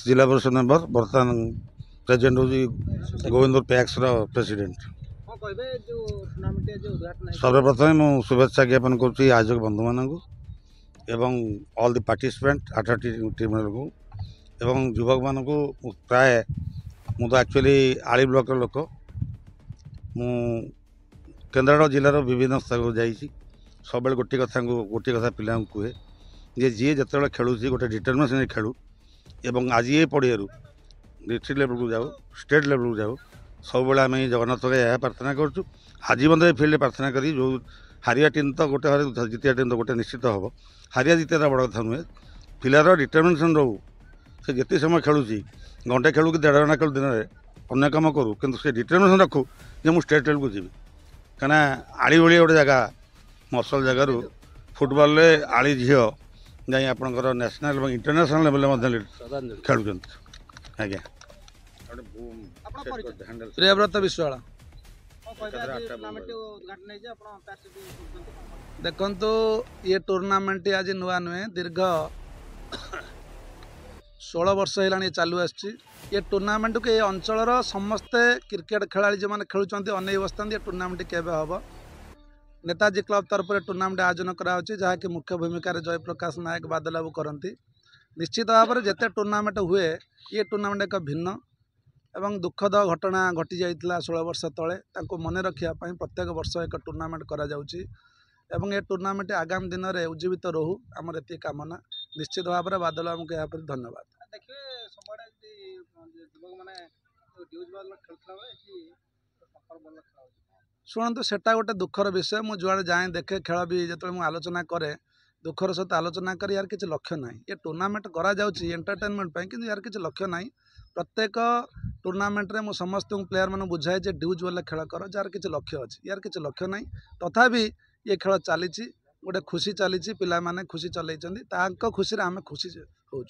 X जिला परिषद member बर्तमान प्रेजेंट हो गोविंदपुर पैक्स प्रेसिडेंट। सर्वप्रथम मुझे शुभेच्छा ज्ञापन करुँच आयोजक बंधु मानक एवं ऑल द पार्टिसिपेंट 8 टीम को एवं युवक मान प्राय मु तो एक्चुअली आली ब्लॉक लोक मु केन्द्रापड़ा जिलार विभिन्न स्थान को जाइए सब गोटे कथा पिला कहे जे जी जो खेलू गोटे डिटरमिनेशन खेलू एवं आज ये पड़िया डिस्ट्रिक्ट लेवल को जाओ स्टेट लेवल को जाओ सब आम जगन्नाथ यह प्रार्थना करूँ आज मतलब फील्ड प्रार्थना करी जो हारिया टीम तो गोटे हर जितिया टीम तो गोटे निश्चित हम हारिया जितिया बड़ कथा नुहे पिलार डिटरमिनेशन रो से जिते समय खेलू घंटे खेलू कि 1.5 घंटा खेलू दिन में अन्य कम करूँ कि से डिटरमिनेशन रखू जे मुझे स्टेट लेवल को जी कहीं आड़ी भाया गोटे जगह मसल जगार फुटबल आड़ी झील जाए आपंकर नेशनल और इंटरनेशनल लेवल खेलुं आज्ञा प्रियव्रत विश्वाल देखु ये टूर्नामेंट आज नुआ नुहे दीर्घ 16 वर्ष है चालू ये टूर्नामेंट को ये अंचल समस्ते क्रिकेट खेला जो मैंने खेलुंट अनै बसता ये टूर्नामेंट केवे हम नेताजी क्लब तरफ टूर्नामेंट आयोजन कराई जहाँकि मुख्य भूमिका जयप्रकाश नायक बादल बाबू करती निश्चित भाव में जिते टूर्नामेंट हुए ये टूर्नामेंट एक भिन्न एवं दुखद घटना घटी जाइथिला 16 वर्ष तले मन रखापी प्रत्येक वर्ष एक टूर्नामेंट करा जाउची एवं ये टूर्नामेंट आगामी दिन में उज्जीवित रहू आमर ये कामना निश्चित भाव में बादल आमको यहाँ पर धन्यवाद। शुणु सेटा गोटे दुखर विषय मुझे जुआड़े जाए देखे खेल भी जो आलोचना करे दुखर सहित आलोचना कर यार किसी लक्ष्य ना ये टूर्नामेंट करा एंटरटेनमेंट कि यार किसी लक्ष्य ना प्रत्येक टूर्नामेंट रे समस्त प्लेयर मान बुझाए ड्यूज वाले खेल कर जार किसी लक्ष्य अच्छी यार किसी लक्ष्य ना तथापि ये खेल चली गोटे खुशी चली पिला माने खुशी चलती खुशी आम खुशी हो।